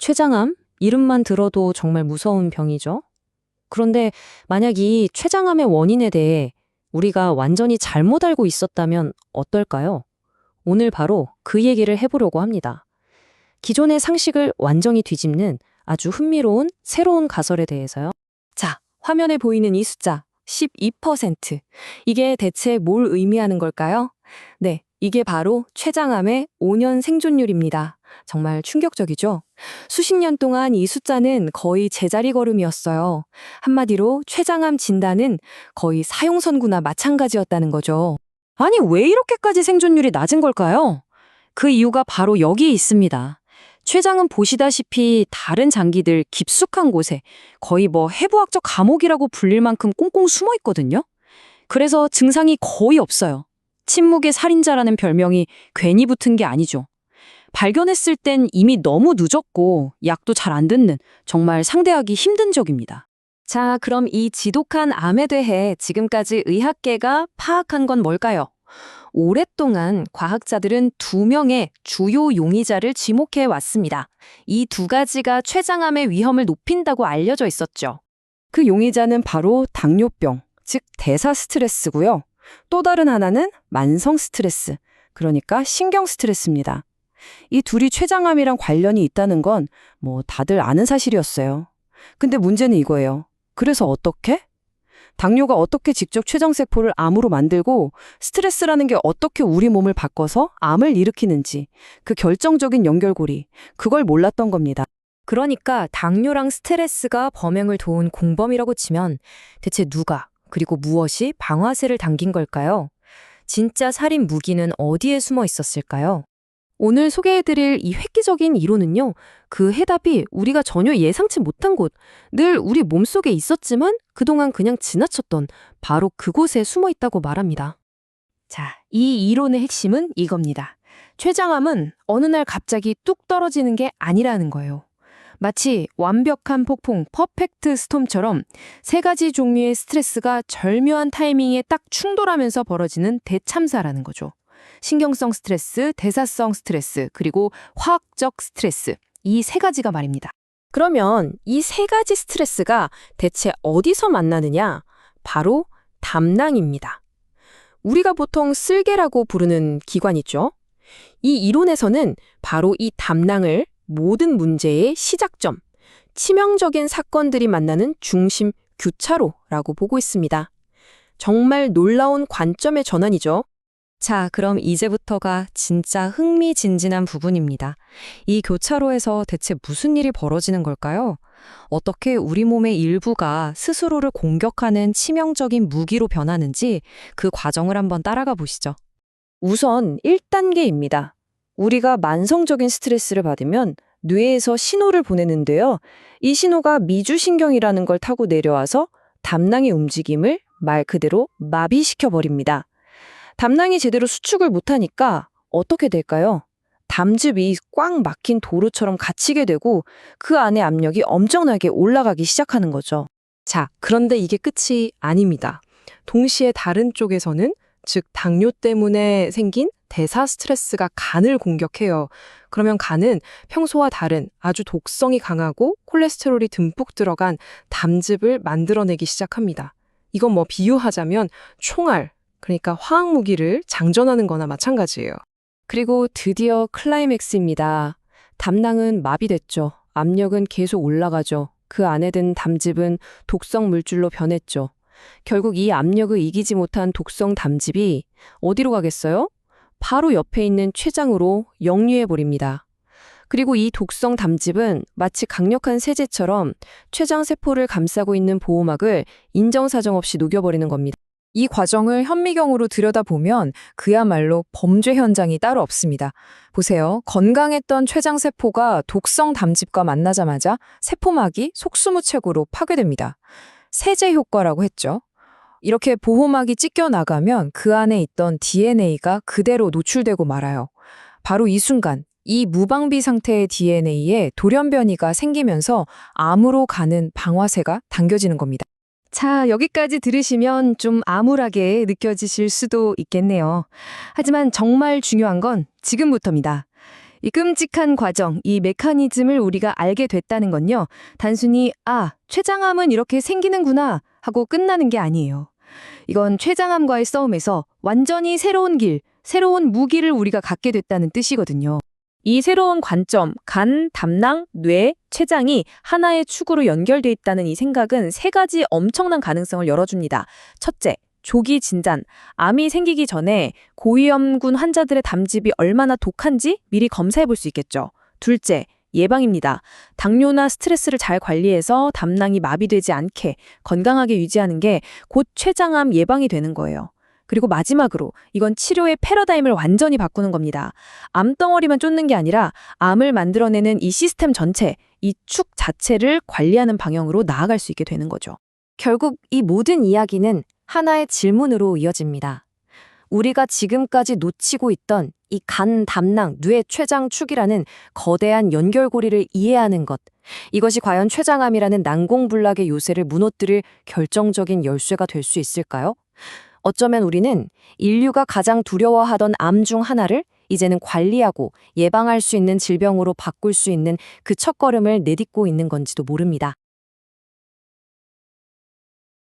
췌장암? 이름만 들어도 정말 무서운 병이죠. 그런데 만약 이 췌장암의 원인에 대해 우리가 완전히 잘못 알고 있었다면 어떨까요? 오늘 바로 그 얘기를 해보려고 합니다. 기존의 상식을 완전히 뒤집는 아주 흥미로운 새로운 가설에 대해서요. 자, 화면에 보이는 이 숫자 12%. 이게 대체 뭘 의미하는 걸까요? 네, 이게 바로 췌장암의 5년 생존율입니다. 정말 충격적이죠? 수십 년 동안 이 숫자는 거의 제자리 걸음이었어요. 한마디로 췌장암 진단은 거의 사형선고나 마찬가지였다는 거죠. 아니, 왜 이렇게까지 생존율이 낮은 걸까요? 그 이유가 바로 여기에 있습니다. 췌장은 보시다시피 다른 장기들 깊숙한 곳에 거의 해부학적 감옥이라고 불릴 만큼 꽁꽁 숨어 있거든요. 그래서 증상이 거의 없어요. 침묵의 살인자라는 별명이 괜히 붙은 게 아니죠. 발견했을 땐 이미 너무 늦었고 약도 잘 안 듣는 정말 상대하기 힘든 적입니다. 자, 그럼 이 지독한 암에 대해 지금까지 의학계가 파악한 건 뭘까요? 오랫동안 과학자들은 2명의 주요 용의자를 지목해 왔습니다. 이 2가지가 췌장암의 위험을 높인다고 알려져 있었죠. 그 용의자는 바로 당뇨병, 즉 대사 스트레스고요. 또 다른 하나는 만성 스트레스, 그러니까 신경 스트레스입니다. 이 둘이 췌장암이랑 관련이 있다는 건 다들 아는 사실이었어요. 근데 문제는 이거예요. 그래서 어떻게? 당뇨가 어떻게 직접 췌장세포를 암으로 만들고 스트레스라는 게 어떻게 우리 몸을 바꿔서 암을 일으키는지 그 결정적인 연결고리, 그걸 몰랐던 겁니다. 그러니까 당뇨랑 스트레스가 범행을 도운 공범이라고 치면 대체 누가, 그리고 무엇이 방아쇠를 당긴 걸까요? 진짜 살인 무기는 어디에 숨어 있었을까요? 오늘 소개해드릴 이 획기적인 이론은요, 그 해답이 우리가 전혀 예상치 못한 곳, 늘 우리 몸속에 있었지만 그동안 그냥 지나쳤던 바로 그곳에 숨어 있다고 말합니다. 자, 이 이론의 핵심은 이겁니다. 췌장암은 어느 날 갑자기 뚝 떨어지는 게 아니라는 거예요. 마치 완벽한 폭풍, 퍼펙트 스톰처럼 3가지 종류의 스트레스가 절묘한 타이밍에 딱 충돌하면서 벌어지는 대참사라는 거죠. 신경성 스트레스, 대사성 스트레스, 그리고 화학적 스트레스, 이 3가지가 말입니다. 그러면 이 3가지 스트레스가 대체 어디서 만나느냐? 바로 담낭입니다. 우리가 보통 쓸개라고 부르는 기관 있죠? 이 이론에서는 바로 이 담낭을 모든 문제의 시작점, 치명적인 사건들이 만나는 중심 교차로라고 보고 있습니다. 정말 놀라운 관점의 전환이죠. 자, 그럼 이제부터가 진짜 흥미진진한 부분입니다. 이 교차로에서 대체 무슨 일이 벌어지는 걸까요? 어떻게 우리 몸의 일부가 스스로를 공격하는 치명적인 무기로 변하는지 그 과정을 한번 따라가 보시죠. 우선 1단계입니다. 우리가 만성적인 스트레스를 받으면 뇌에서 신호를 보내는데요. 이 신호가 미주신경이라는 걸 타고 내려와서 담낭의 움직임을 말 그대로 마비시켜버립니다. 담낭이 제대로 수축을 못하니까 어떻게 될까요? 담즙이 꽉 막힌 도로처럼 갇히게 되고 그 안에 압력이 엄청나게 올라가기 시작하는 거죠. 자, 그런데 이게 끝이 아닙니다. 동시에 다른 쪽에서는, 즉 당뇨 때문에 생긴 대사 스트레스가 간을 공격해요. 그러면 간은 평소와 다른 아주 독성이 강하고 콜레스테롤이 듬뿍 들어간 담즙을 만들어내기 시작합니다. 이건 비유하자면 총알, 그러니까 화학 무기를 장전하는 거나 마찬가지예요. 그리고 드디어 클라이맥스입니다. 담낭은 마비됐죠. 압력은 계속 올라가죠. 그 안에 든 담즙은 독성 물질로 변했죠. 결국 이 압력을 이기지 못한 독성 담즙이 어디로 가겠어요? 바로 옆에 있는 췌장으로 역류해버립니다. 그리고 이 독성 담즙은 마치 강력한 세제처럼 췌장 세포를 감싸고 있는 보호막을 인정사정 없이 녹여버리는 겁니다. 이 과정을 현미경으로 들여다보면 그야말로 범죄 현장이 따로 없습니다. 보세요. 건강했던 췌장세포가 독성 담즙과 만나자마자 세포막이 속수무책으로 파괴됩니다. 세제 효과라고 했죠. 이렇게 보호막이 찢겨나가면 그 안에 있던 DNA가 그대로 노출되고 말아요. 바로 이 순간, 이 무방비 상태의 DNA에 돌연변이가 생기면서 암으로 가는 방아쇠가 당겨지는 겁니다. 자, 여기까지 들으시면 좀 암울하게 느껴지실 수도 있겠네요. 하지만 정말 중요한 건 지금부터입니다. 이 끔찍한 과정, 이 메커니즘을 우리가 알게 됐다는 건요. 단순히 췌장암은 이렇게 생기는구나 하고 끝나는 게 아니에요. 이건 췌장암과의 싸움에서 완전히 새로운 길, 새로운 무기를 우리가 갖게 됐다는 뜻이거든요. 이 새로운 관점, 간, 담낭, 뇌, 췌장이 하나의 축으로 연결돼 있다는 이 생각은 세 가지 엄청난 가능성을 열어줍니다. 첫째, 조기 진단. 암이 생기기 전에 고위험군 환자들의 담즙이 얼마나 독한지 미리 검사해 볼 수 있겠죠. 둘째, 예방입니다. 당뇨나 스트레스를 잘 관리해서 담낭이 마비되지 않게 건강하게 유지하는 게 곧 췌장암 예방이 되는 거예요. 그리고 마지막으로 이건 치료의 패러다임을 완전히 바꾸는 겁니다. 암덩어리만 쫓는 게 아니라 암을 만들어내는 이 시스템 전체, 이 축 자체를 관리하는 방향으로 나아갈 수 있게 되는 거죠. 결국 이 모든 이야기는 하나의 질문으로 이어집니다. 우리가 지금까지 놓치고 있던 이 간, 담낭, 뇌, 췌장 축이라는 거대한 연결고리를 이해하는 것. 이것이 과연 췌장암이라는 난공불락의 요새를 무너뜨릴 결정적인 열쇠가 될 수 있을까요? 어쩌면 우리는 인류가 가장 두려워하던 암 중 하나를 이제는 관리하고 예방할 수 있는 질병으로 바꿀 수 있는 그 첫걸음을 내딛고 있는 건지도 모릅니다.